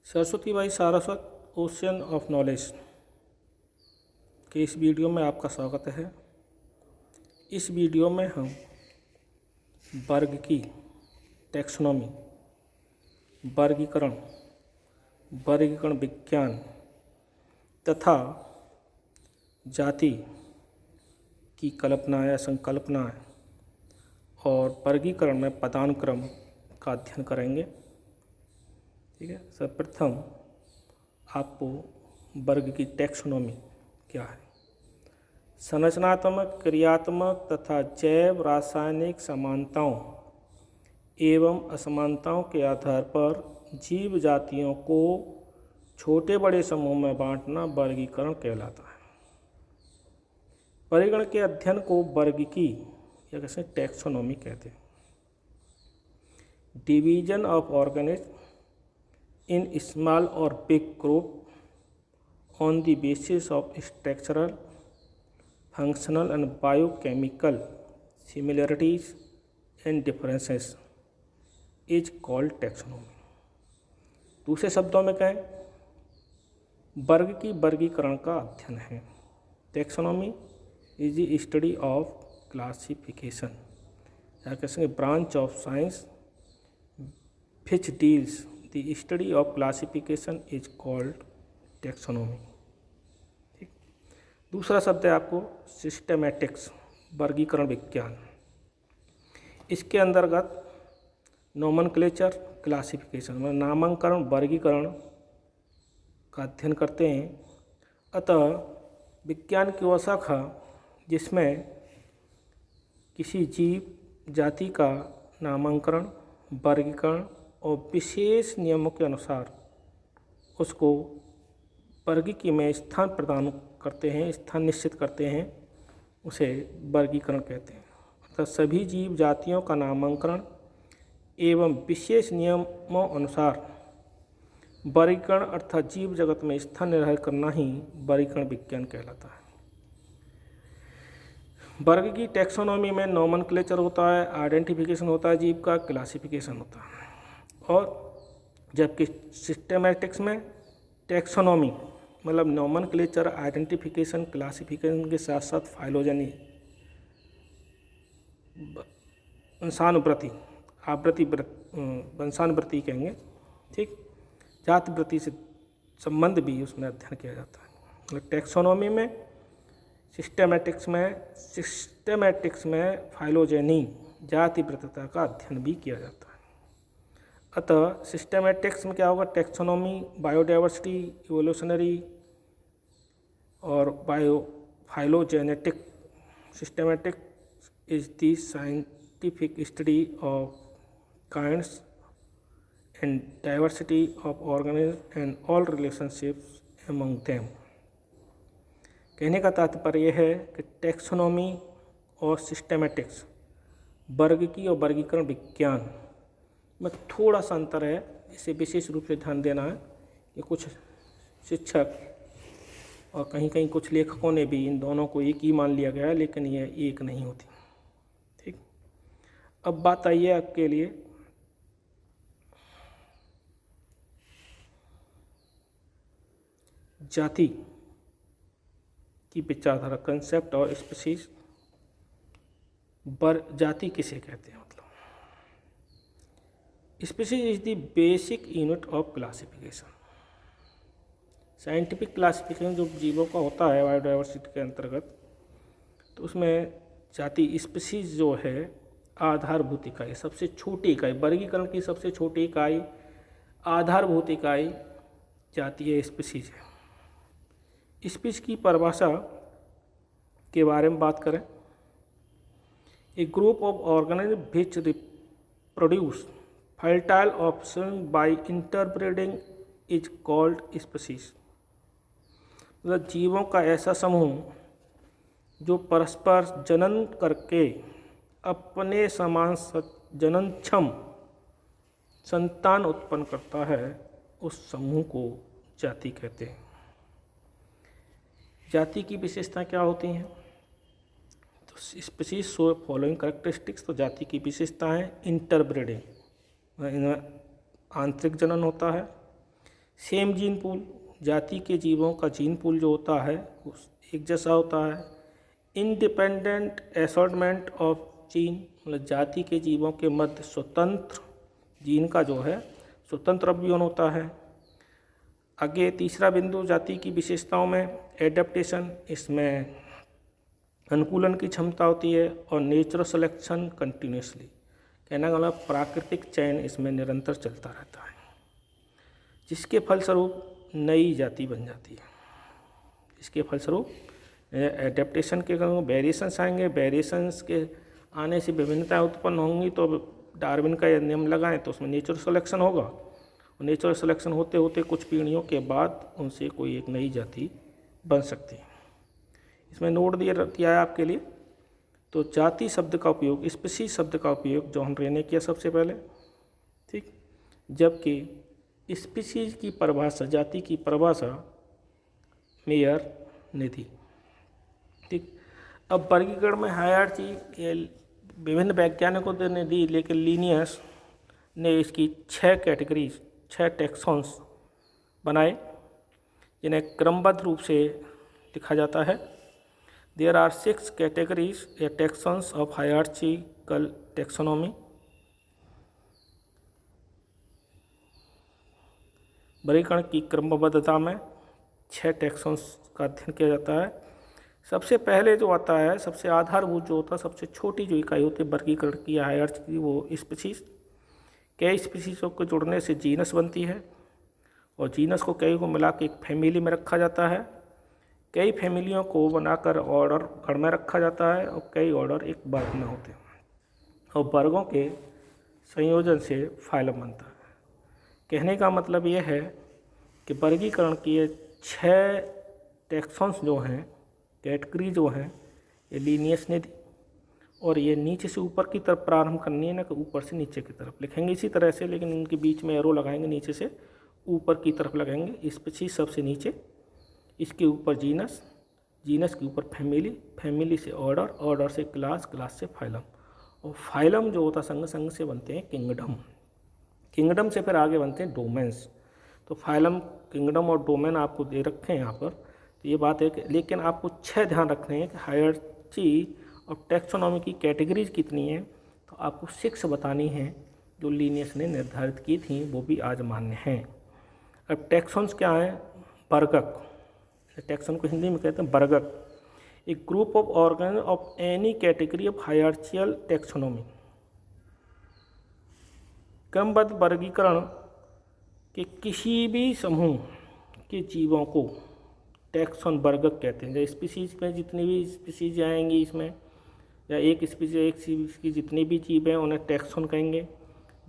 Saraswati by Saraswat ocean of knowledge के इस video में आपका स्वागत है। इस वीडियो में हम वर्ग की टैक्सोनॉमी, वर्गीकरण विज्ञान तथा जाति की कल्पना या संकल्पना और वर्गीकरण में पदानुक्रम का अध्ययन करेंगे। ठीक है, सर्वप्रथम आपको वर्ग की टैक्सोनॉमी क्या है। संरचनात्मक, क्रियात्मक तथा जैव रासायनिक समानताओं एवं असमानताओं के आधार पर जीव जातियों को छोटे बड़े समूह में बांटना वर्गीकरण कहलाता है। वर्गीकरण के अध्ययन को वर्गिकी या कैसे टैक्सोनॉमी कहते हैं। Division of organism in small or big group on the basis of structural, functional and biochemical similarities and differences is called taxonomy। दूसरे शब्दों में कहें, वर्ग की वर्गीकरण का अध्ययन है। Taxonomy is the study of classification या कहेंगे branch of science which deals the study of classification is called taxonomy। ठीक, दूसरा शब्द है आपको सिस्टेमेटिक्स, वर्गीकरण विज्ञान। इसके अंतर्गत नोमेनक्लेचर, क्लासिफिकेशन मतलब नामकरण, वर्गीकरण का अध्ययन करते हैं। अतः विज्ञान की वह शाखा जिसमें किसी जीव जाति का नामकरण, वर्गीकरण और विशेष नियमों के अनुसार उसको वर्गीकी में स्थान प्रदान करते हैं, स्थान निश्चित करते हैं, उसे वर्गीकरण कहते हैं। अर्थात सभी जीव जातियों का नामकरण एवं विशेष नियमों अनुसार वर्गीकरण अर्थात जीव जगत में स्थान निर्धारित करना ही वर्गीकरण विज्ञान कहलाता है। वर्ग की टैक्सोनॉमी में नोमेनक्लेचर होता है, आइडेंटिफिकेशन होता है जीव का, क्लासिफिकेशन होता है। और जबकि सिस्टेमेटिक्स में टैक्सोनॉमी मतलब नोमेनक्लेचर, आइडेंटिफिकेशन, क्लासिफिकेशन के साथ साथ फाइलोजेनी, वंशानुवृत्ति कहेंगे, ठीक, जाति वृत्ति से संबंध भी उसमें अध्ययन किया जाता है। मतलब टैक्सोनॉमी में, सिस्टेमेटिक्स में फाइलोजेनी, जाति वृत्तता का अध्ययन भी किया जाता है। अतः सिस्टेमेटिक्स में क्या होगा, टैक्सोनॉमी, बायोडाइवर्सिटी, इवोल्यूशनरी और phylogenetic. Systematic is the scientific study of kinds and diversity of organism and all relationships among them. कहने का तात्पर्य है कि टैक्सोनॉमी और सिस्टेमेटिक्स, वर्गीकी और वर्गीकरण विज्ञान में थोड़ा सा अंतर है। इसे विशेष रूप से ध्यान देना है कि कुछ शिक्षक और कहीं कहीं कुछ लेखकों ने भी इन दोनों को एक ही मान लिया गया है, लेकिन यह एक नहीं होती। ठीक, अब बात आई है आपके लिए जाति की विचारधारा, कंसेप्ट और स्पीशीज। जाति किसे कहते हैं, मतलब species is the basic unit of classification. Scientific classification जो जीवों का होता है बायोडाइवर्सिटी के अंतर्गत, तो उसमें जाति, स्पीशीज जो है आधारभूत इकाई, सबसे छोटी इकाई, वर्गीकरण की सबसे छोटी इकाई, आधारभूत इकाई जाति है, स्पीशीज है। स्पीशीज की परिभाषा के बारे में बात करें, a group of organism which reproduce fertile option by interbreeding is called species। मतलब जीवों का ऐसा समूह जो परस्पर जनन करके अपने समान जननक्षम संतान उत्पन्न करता है, उस समूह को जाति कहते हैं। जाति की विशेषताएं क्या होती हैं, तो स्पीशीज शो फॉलोइंग कैरेक्टरिस्टिक्स। तो जाति की विशेषता है इंटरब्रीडिंग, इनमें आंतरिक जनन होता है, सेम जीन पूल, जाति के जीवों का जीन पूल जो होता है वो एक जैसा होता है। इंडिपेंडेंट असॉर्टमेंट ऑफ जीन, मतलब जाति के जीवों के मध्य स्वतंत्र जीन का जो है स्वतंत्र अभिवन होता है। आगे तीसरा बिंदु जाति की विशेषताओं में एडेप्टेशन, इसमें अनुकूलन की क्षमता होती है। और नेचुरल सिलेक्शन कंटिन्यूसली, कहने का मतलब प्राकृतिक चयन इसमें निरंतर चलता रहता है, जिसके फलस्वरूप नई जाति बन जाती है। इसके फलस्वरूप एडेप्टेशन के वेरिएशंस आएंगे, वेरिएशंस के आने से विभिन्नताएं उत्पन्न होंगी। तो डार्विन का नियम लगाएं तो उसमें नेचुरल सिलेक्शन होगा, और नेचुरल सिलेक्शन होते होते कुछ पीढ़ियों के बाद उनसे कोई एक नई जाति बन सकती है। इसमें नोट दिया है आपके लिए। तो जाति शब्द का उपयोग, स्पीशीज शब्द का उपयोग जो हमने ने किया सबसे पहले, ठीक, जबकि स्पीशीज की परिभाषा, जाति की परिभाषा मेयर ने दी, ठीक। अब वर्गीकरण में हायरार्ची विभिन्न वैज्ञानिकों ने दी, लेकिन लिनियस ने इसकी 6 कैटेगरीज, 6 टैक्सॉन्स बनाए, जिन्हें क्रमबद्ध रूप से लिखा जाता है। देयर आर 6 कैटेगरीज या टैक्सॉन्स ऑफ हायरार्चिकल टैक्सोनॉमी। वर्गीकरण की क्रमबद्धता में 6 टैक्सॉन्स का अध्ययन किया जाता है। सबसे पहले जो आता है, सबसे आधारभूत जो होता है, सबसे छोटी जो इकाई होती है वर्गीकरण की हायरार्ची की, वो स्पीशीज। कई स्पीशीज़ों को जुड़ने से जीनस बनती है, और जीनस को कई को मिला के एक फैमिली में रखा जाता है। कई फैमिलियों को बनाकर ऑर्डर गण में रखा जाता है, और कई ऑर्डर एक वर्ग में होते हैं, और वर्गों के संयोजन से फाइलम बनता है। कहने का मतलब ये है कि वर्गीकरण की ये 6 टैक्सॉन्स जो हैं, कैटेगरी जो हैं, ये लिनियस ने दी, और ये नीचे से ऊपर की तरफ प्रारंभ करनी है ना, कि ऊपर से नीचे की तरफ लिखेंगे इसी तरह से, लेकिन इनके बीच में एरो लगाएंगे, नीचे से ऊपर की तरफ लगाएंगे। स्पीशीज सबसे नीचे, इसके ऊपर जीनस, जीनस के ऊपर फैमिली, फैमिली से ऑर्डर, ऑर्डर से क्लास, क्लास से फाइलम, और फाइलम जो होता संग संग से बनते हैं किंगडम, किंगडम से फिर आगे बनते हैं डोमेन्स। तो फाइलम, किंगडम और डोमेन आपको दे रखे हैं यहाँ पर, तो ये बात है कि, लेकिन आपको 6 ध्यान रखने हैं कि हायरार्ची और टैक्सोनॉमी की कैटेगरीज कितनी हैं, तो आपको 6 बतानी हैं जो लिनियस ने निर्धारित की थी, वो भी आज मान्य हैं। अब टैक्सॉन्स क्या हैं? वर्गक, टैक्सॉन को हिंदी में कहते हैं वर्गक, एक group of organ of any category of hierarchical taxonomy. क्रमबद्ध वर्गीकरण के किसी भी समूह के जीवों को टैक्सॉन वर्गक कहते हैं। जैसे स्पीशीज में जितनी भी स्पीशीज आएंगी इसमें, या एक स्पीशीज की जितने भी जीव हैं उन्हें टैक्सॉन कहेंगे।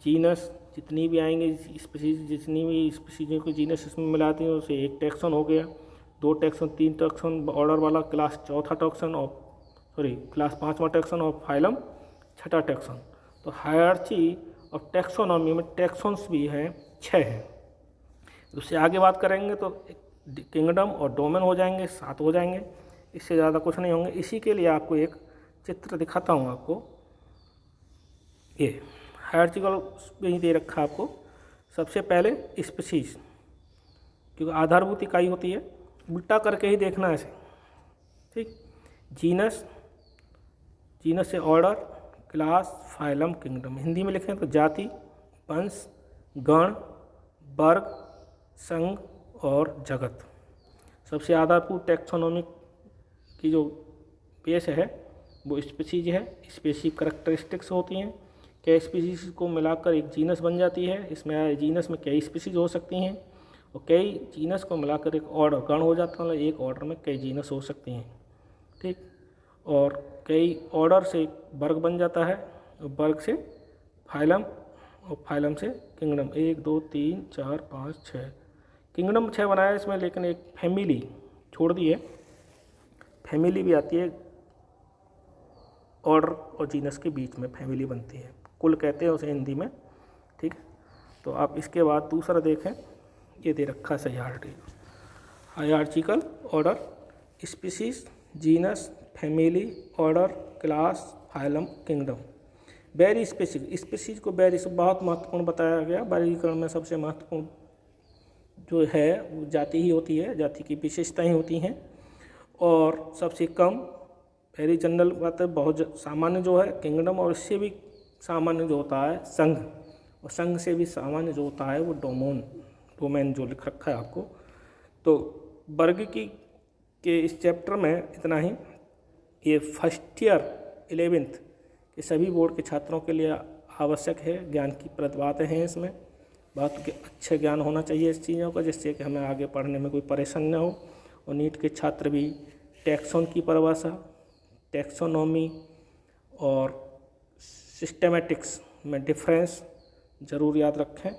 जीनस जितनी भी आएंगे स्पीशीज, जितनी भी स्पीशीजों को जीनस इसमें मिलाती हैं उसे एक टैक्सॉन हो गया, 2 टैक्सॉन, 3 टैक्सॉन ऑर्डर वाला, क्लास 4था टैक्सॉन, और क्लास 5वां टैक्सॉन, और फाइलम 6ठा टैक्सॉन। तो हायरार्ची और टैक्सोनॉमी में टैक्सॉन्स भी हैं, 6 हैं। उससे आगे बात करेंगे तो किंगडम और डोमेन हो जाएंगे, 7 हो जाएंगे, इससे ज़्यादा कुछ नहीं होंगे। इसी के लिए आपको एक चित्र दिखाता हूँ आपको, ये हायरार्चिकल में ही दे रखा है आपको। सबसे पहले स्पीशीज, क्योंकि आधारभूत इकाई होती है, उल्टा करके ही देखना है इसे, ठीक। जीनस, जीनस से order, class, phylum, kingdom. Hindi में लिखें तो जाति, वंश, गण, वर्ग, संघ और जगत। सबसे आधारभूत टैक्सोनॉमिक की जो बेस है वो स्पीशीज है। स्पेसिफिक करैक्टरिस्टिक्स होती हैं, कई स्पीशीज को मिलाकर एक जीनस बन जाती है। इसमें जीनस में कई स्पीशीज हो सकती हैं, और कई जीनस को मिलाकर एक ऑर्डर गण हो जाता है, मतलब एक ऑर्डर में कई जीनस हो सकती हैं, ठीक। और कई ऑर्डर से वर्ग बन जाता है, वर्ग से फाइलम, और फाइलम से किंगडम। 1 2 3 4 5 6 किंगडम 6 बनाया इसमें, लेकिन एक फैमिली छोड़ दी है। फैमिली भी आती है, ऑर्डर और जीनस के बीच में फैमिली बनती है, कुल कहते हैं उसे हिंदी में, ठीक। तो आप इसके बाद दूसरा देखें, ये दे रखा है hierarchical order, species, genus, family, order, class, phylum, kingdom. Very specific, species को वेरी बहुत महत्वपूर्ण बताया गया। वर्गीकरण में सबसे महत्वपूर्ण जो है वो जाति ही होती है, जाति की विशेषताएं होती हैं। और सबसे कम वेरी जनरल बात है, बहुत सामान्य जो है किंगडम, और इससे भी सामान्य जो होता है संघ, और संघ से भी सामान्य जो होता है वो डोमेन जो लिख रखा है आपको। तो वर्ग की के इस चैप्टर में इतना ही। ये फर्स्ट ईयर 11th के सभी बोर्ड के छात्रों के लिए आवश्यक है, ज्ञान की प्रद बातें हैं इसमें। बहुत अच्छे ज्ञान होना चाहिए इस चीज़ों का, जिससे कि हमें आगे पढ़ने में कोई परेशानी न हो। और नीट के छात्र भी टैक्सोन की परिभाषा, टैक्सोनॉमी और सिस्टेमेटिक्स में डिफरेंस ज़रूर याद रखें।